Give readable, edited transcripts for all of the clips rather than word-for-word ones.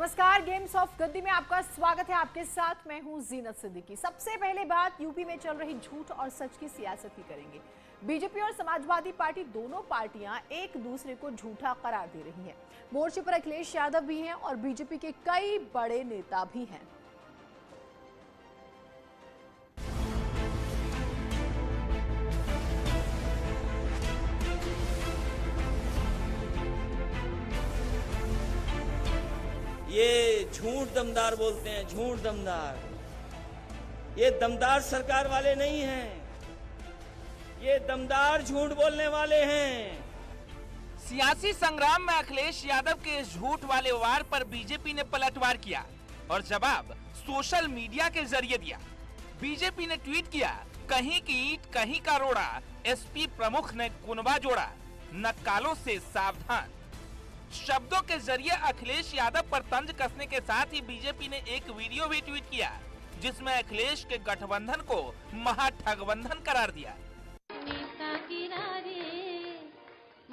नमस्कार, games of गद्दी में आपका स्वागत है। आपके साथ मैं हूं जीनत सिद्दीकी। सबसे पहले बात यूपी में चल रही झूठ और सच की सियासत की करेंगे। बीजेपी और समाजवादी पार्टी दोनों पार्टियां एक दूसरे को झूठा करार दे रही हैं। मोर्चे पर अखिलेश यादव भी हैं और बीजेपी के कई बड़े नेता भी हैं। ये झूठ दमदार बोलते हैं, झूठ दमदार। ये दमदार सरकार वाले नहीं हैं, ये दमदार झूठ बोलने वाले हैं। सियासी संग्राम में अखिलेश यादव के इस झूठ वाले वार पर बीजेपी ने पलटवार किया और जवाब सोशल मीडिया के जरिए दिया। बीजेपी ने ट्वीट किया, कहीं की ईंट कहीं का रोड़ा, एसपी प्रमुख ने कुनबा जोड़ा, नक्कालों से सावधान। शब्दों के जरिए अखिलेश यादव पर तंज कसने के साथ ही बीजेपी ने एक वीडियो भी ट्वीट किया जिसमें अखिलेश के गठबंधन को महाठगबंधन करार दिया। नेता गिरा रे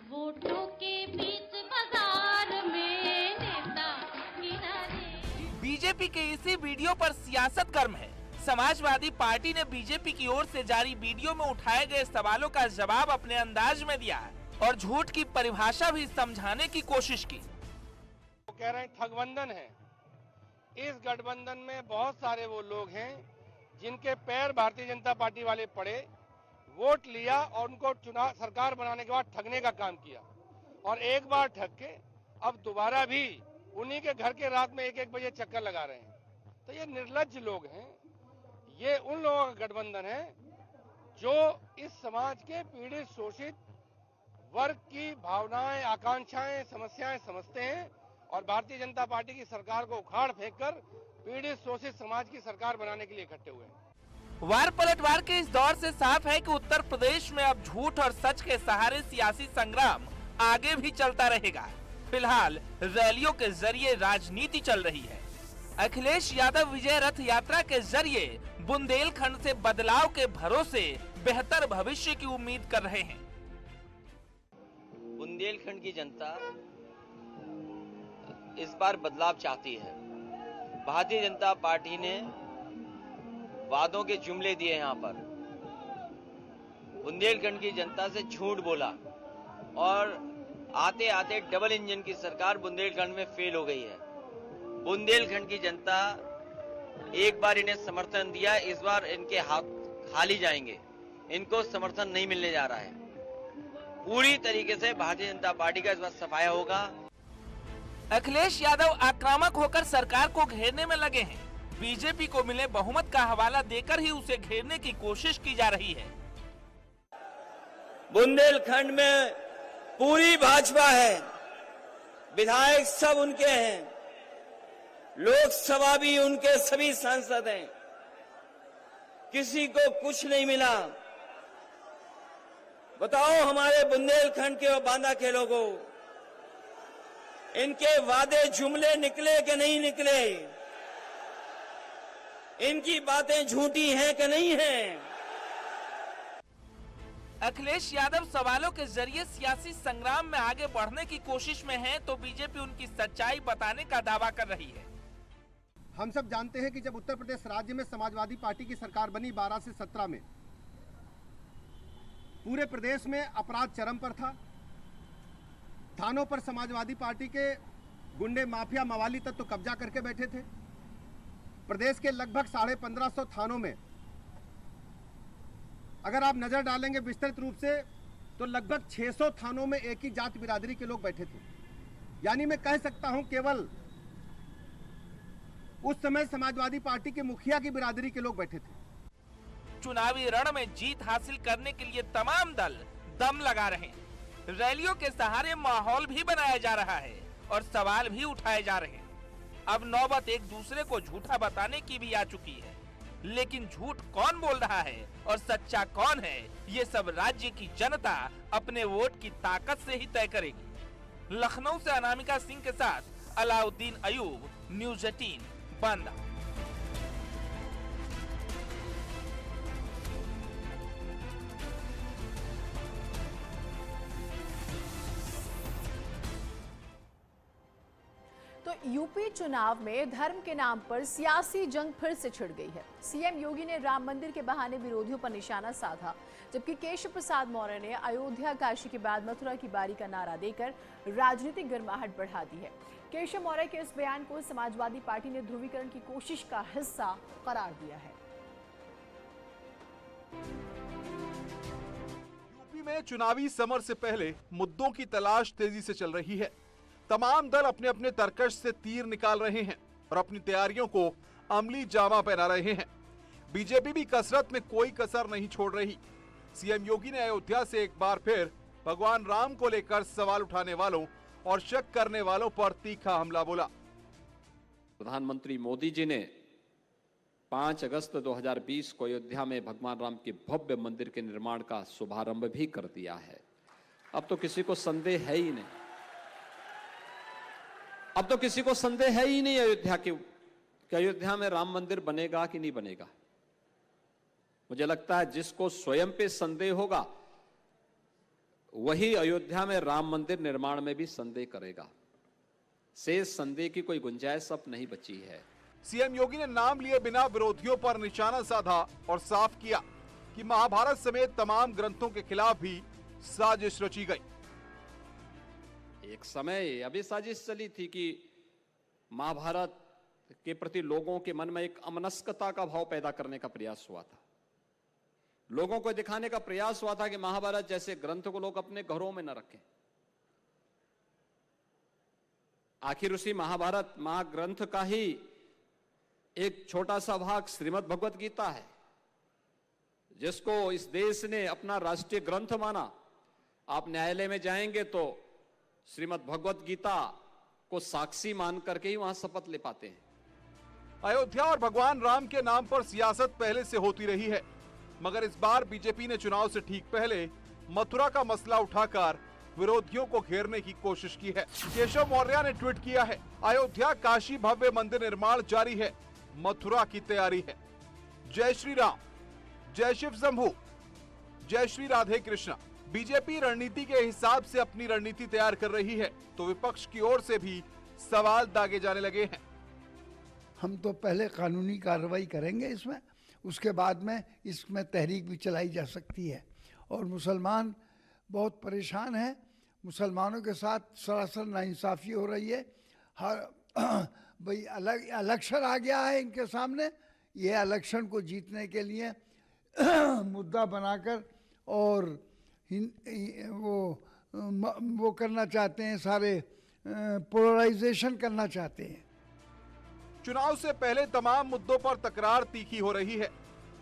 वोटों के बीच बाजार में, नेता गिरा रे। बीजेपी के इसी वीडियो पर सियासत गर्म है। समाजवादी पार्टी ने बीजेपी की ओर से जारी वीडियो में उठाए गए सवालों का जवाब अपने अंदाज में दिया और झूठ की परिभाषा भी समझाने की कोशिश की। वो कह रहे हैं ठगबंधन है। इस गठबंधन में बहुत सारे वो लोग हैं जिनके पैर भारतीय जनता पार्टी वाले पड़े, वोट लिया और उनको चुनाव सरकार बनाने के बाद ठगने का काम किया और एक बार ठग के अब दोबारा भी उन्हीं के घर के रात में 1-1 बजे चक्कर लगा रहे हैं। तो ये निर्लज्ज लोग हैं। ये उन लोगों का गठबंधन है जो इस समाज के पीड़ित शोषित वर्ग की भावनाएं, आकांक्षाएं, समस्याएं समझते हैं और भारतीय जनता पार्टी की सरकार को उखाड़ फेंककर पीड़ित शोषित समाज की सरकार बनाने के लिए इकट्ठे हुए हैं। वार पलटवार के इस दौर से साफ है कि उत्तर प्रदेश में अब झूठ और सच के सहारे सियासी संग्राम आगे भी चलता रहेगा। फिलहाल रैलियों के जरिए राजनीति चल रही है। अखिलेश यादव विजय रथ यात्रा के जरिए बुंदेलखंड से बदलाव के भरोसे बेहतर भविष्य की उम्मीद कर रहे हैं। बुंदेलखंड की जनता इस बार बदलाव चाहती है। भारतीय जनता पार्टी ने वादों के जुमले दिए। यहाँ पर बुंदेलखंड की जनता से झूठ बोला और आते आते डबल इंजन की सरकार बुंदेलखंड में फेल हो गई है। बुंदेलखंड की जनता एक बार इन्हें समर्थन दिया, इस बार इनके हाथ खाली जाएंगे। इनको समर्थन नहीं मिलने जा रहा है। पूरी तरीके से भारतीय जनता पार्टी का इस बार सफाया होगा। अखिलेश यादव आक्रामक होकर सरकार को घेरने में लगे हैं। बीजेपी को मिले बहुमत का हवाला देकर ही उसे घेरने की कोशिश की जा रही है। बुंदेलखंड में पूरी भाजपा है, विधायक सब उनके हैं, लोकसभा भी उनके सभी सांसद हैं। किसी को कुछ नहीं मिला। बताओ हमारे बुंदेलखंड के और बांदा के लोगों, इनके वादे जुमले निकले कि नहीं निकले? इनकी बातें झूठी हैं कि नहीं हैं? अखिलेश यादव सवालों के जरिए सियासी संग्राम में आगे बढ़ने की कोशिश में हैं, तो बीजेपी उनकी सच्चाई बताने का दावा कर रही है। हम सब जानते हैं कि जब उत्तर प्रदेश राज्य में समाजवादी पार्टी की सरकार बनी 12 से 17 में, पूरे प्रदेश में अपराध चरम पर था। थानों पर समाजवादी पार्टी के गुंडे, माफिया, मवाली तत्व कब्जा करके बैठे थे। प्रदेश के लगभग 1550 थानों में अगर आप नजर डालेंगे विस्तृत रूप से तो लगभग 600 थानों में एक ही जात बिरादरी के लोग बैठे थे। यानी मैं कह सकता हूं केवल उस समय समाजवादी पार्टी के मुखिया की बिरादरी के लोग बैठे थे। चुनावी रण में जीत हासिल करने के लिए तमाम दल दम लगा रहे हैं। रैलियों के सहारे माहौल भी बनाया जा रहा है और सवाल भी उठाए जा रहे हैं। अब नौबत एक दूसरे को झूठा बताने की भी आ चुकी है। लेकिन झूठ कौन बोल रहा है और सच्चा कौन है, ये सब राज्य की जनता अपने वोट की ताकत से ही तय करेगी। लखनऊ से अनामिका सिंह के साथ अलाउद्दीन अयूब, न्यूज़ 18 बांदा। तो यूपी चुनाव में धर्म के नाम पर सियासी जंग फिर से छिड़ गई है। सीएम योगी ने राम मंदिर के बहाने विरोधियों पर निशाना साधा, जबकि केशव प्रसाद मौर्य ने अयोध्या काशी के बाद मथुरा की बारी का नारा देकर राजनीतिक गर्माहट बढ़ा दी है। केशव मौर्य के इस बयान को समाजवादी पार्टी ने ध्रुवीकरण की कोशिश का हिस्सा करार दिया है। यूपी में चुनावी समर से पहले मुद्दों की तलाश तेजी से चल रही है। तमाम दल अपने अपने तरकश से तीर निकाल रहे हैं और अपनी तैयारियों को अमली जामा पहना रहे हैं। बीजेपी भी कसरत में कोई कसर नहीं छोड़ रही। सीएम योगी ने अयोध्या से एक बार फिर भगवान राम को लेकर सवाल उठाने वालों और शक करने वालों पर तीखा हमला बोला। प्रधानमंत्री मोदी जी ने 5 अगस्त 2020 को अयोध्या में भगवान राम के भव्य मंदिर के निर्माण का शुभारंभ भी कर दिया है। अब तो किसी को संदेह है ही नहीं, अयोध्या कि अयोध्या में राम मंदिर बनेगा कि नहीं बनेगा। मुझे लगता है जिसको स्वयं पे संदेह होगा वही अयोध्या में राम मंदिर निर्माण में भी संदेह करेगा। शेष संदेह की कोई गुंजाइश अब नहीं बची है। सीएम योगी ने नाम लिए बिना विरोधियों पर निशाना साधा और साफ किया कि महाभारत समेत तमाम ग्रंथों के खिलाफ भी साजिश रची गई। एक समय अभी साजिश चली थी कि महाभारत के प्रति लोगों के मन में एक अमनस्कता का भाव पैदा करने का प्रयास हुआ था। लोगों को दिखाने का प्रयास हुआ था कि महाभारत जैसे ग्रंथ को लोग अपने घरों में न रखें। आखिर उसी महाभारत महाग्रंथ का ही एक छोटा सा भाग श्रीमद् भगवत गीता है, जिसको इस देश ने अपना राष्ट्रीय ग्रंथ माना। आप न्यायालय में जाएंगे तो श्रीमद् भगवत गीता को साक्षी मान करके ही वहां शपथ ले पाते हैं। अयोध्या और भगवान राम के नाम पर सियासत पहले से होती रही है, मगर इस बार बीजेपी ने चुनाव से ठीक पहले मथुरा का मसला उठाकर विरोधियों को घेरने की कोशिश की है। केशव मौर्य ने ट्वीट किया है, अयोध्या काशी भव्य मंदिर निर्माण जारी है, मथुरा की तैयारी है। जय श्री राम, जय शिव शंभू, जय श्री राधे कृष्णा। बीजेपी रणनीति के हिसाब से अपनी रणनीति तैयार कर रही है, तो विपक्ष की ओर से भी सवाल दागे जाने लगे हैं। हम तो पहले कानूनी कार्रवाई करेंगे इसमें, उसके बाद में इसमें तहरीक भी चलाई जा सकती है। और मुसलमान बहुत परेशान हैं, मुसलमानों के साथ सरासर नाइंसाफ़ी हो रही है। हर भाई इलेक्शन आ गया है इनके सामने, ये इलेक्शन को जीतने के लिए मुद्दा बनाकर और वो करना चाहते हैं, सारे पोलराइजेशन करना चाहते हैं। चुनाव से पहले तमाम मुद्दों पर तकरार तीखी हो रही है,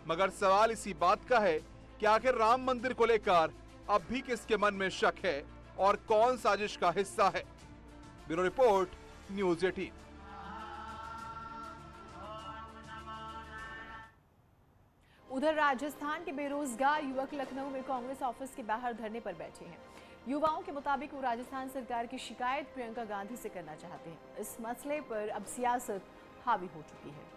मगर सवाल इसी बात का है कि आखिर राम मंदिर को लेकर अब भी किसके मन में शक है और कौन साजिश का हिस्सा है। Bureau report, news 18। उधर राजस्थान के बेरोजगार युवक लखनऊ में कांग्रेस ऑफिस के बाहर धरने पर बैठे हैं। युवाओं के मुताबिक वो राजस्थान सरकार की शिकायत प्रियंका गांधी से करना चाहते हैं। इस मसले पर अब सियासत हावी हो चुकी है।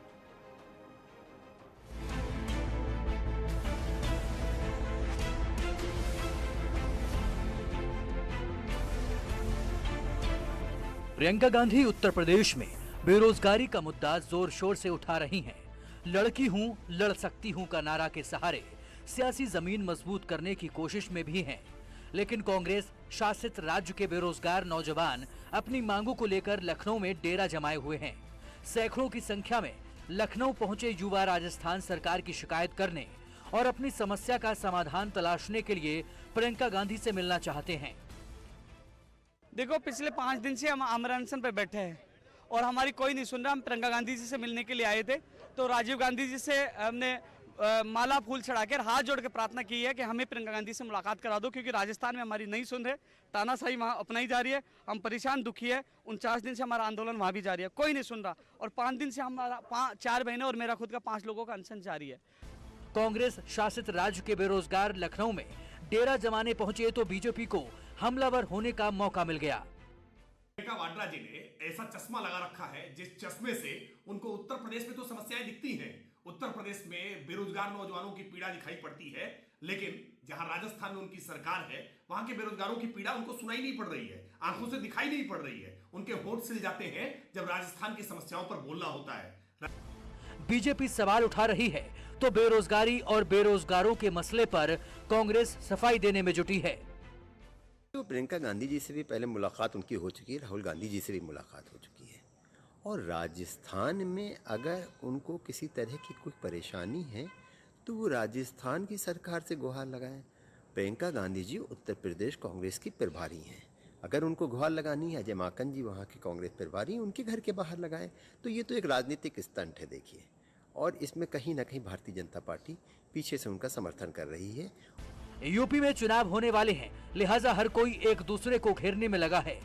प्रियंका गांधी उत्तर प्रदेश में बेरोजगारी का मुद्दा जोर शोर से उठा रही हैं। लड़की हूं, लड़ सकती हूं का नारा के सहारे सियासी जमीन मजबूत करने की कोशिश में भी हैं। लेकिन कांग्रेस शासित राज्य के बेरोजगार नौजवान अपनी मांगों को लेकर लखनऊ में डेरा जमाए हुए हैं। सैकड़ों की संख्या में लखनऊ पहुंचे युवा राजस्थान सरकार की शिकायत करने और अपनी समस्या का समाधान तलाशने के लिए प्रियंका गांधी से मिलना चाहते हैं। देखो, पिछले 5 दिन से हम आमरण अनशन पे बैठे हैं और हमारी कोई नहीं सुन रहा। हम प्रियंका गांधी जी से मिलने के लिए आए थे, तो राजीव गांधी जी से हमने माला फूल चढ़ाकर हाथ जोड़ के प्रार्थना की है कि हमें प्रियंका गांधी से मुलाकात करा दो, क्योंकि राजस्थान में हमारी नहीं सुन रहे, तानाशाही वहाँ अपनाई जा रही है। हम परेशान दुखी है। 49 दिन से हमारा आंदोलन वहाँ भी जारी है, कोई नहीं सुन रहा। और 5 दिन से हमारा 4 बहनें और मेरा खुद का 5 लोगों का अनशन जारी है। कांग्रेस शासित राज्य के बेरोजगार लखनऊ में डेरा जमाने पहुंचे तो बीजेपी को हमलावर होने का मौका मिल गया। वाड्रा जी ने ऐसा चश्मा लगा रखा है जिस चश्मे से उनको उत्तर प्रदेश में तो समस्याएं दिखती हैं। उत्तर प्रदेश में बेरोजगार नौजवानों की पीड़ा दिखाई पड़ती है, लेकिन जहां राजस्थान में उनकी सरकार है, वहां के बेरोजगारों की पीड़ा उनको सुनाई नहीं पड़ रही है, आंखों से दिखाई नहीं पड़ रही है। उनके होठ सिल जाते हैं जब राजस्थान की समस्याओं पर बोलना होता है। बीजेपी सवाल उठा रही है तो बेरोजगारी और बेरोजगारों के मसले पर कांग्रेस सफाई देने में जुटी है। तो प्रियंका गांधी जी से भी पहले मुलाकात उनकी हो चुकी है, राहुल गांधी जी से भी मुलाकात हो चुकी है। और राजस्थान में अगर उनको किसी तरह की कोई परेशानी है तो वो राजस्थान की सरकार से गुहार लगाएं। प्रियंका गांधी जी उत्तर प्रदेश कांग्रेस की प्रभारी हैं, अगर उनको गुहार लगानी है अजय माकन जी वहाँ के कांग्रेस प्रभारी, उनके घर के बाहर लगाएं। तो ये तो एक राजनीतिक स्टंट है देखिए, और इसमें कहीं ना कहीं भारतीय जनता पार्टी पीछे से उनका समर्थन कर रही है। यूपी में चुनाव होने वाले हैं, लिहाजा हर कोई एक दूसरे को घेरने में लगा है।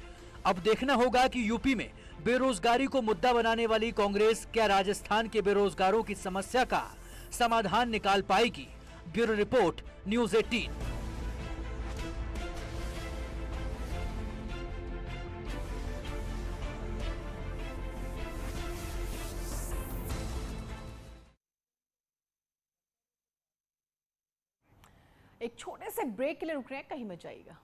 अब देखना होगा कि यूपी में बेरोजगारी को मुद्दा बनाने वाली कांग्रेस क्या राजस्थान के बेरोजगारों की समस्या का समाधान निकाल पाएगी। Bureau report, news 18। एक छोटे से ब्रेक के लिए रुक रहे हैं, कहीं मत जाइएगा।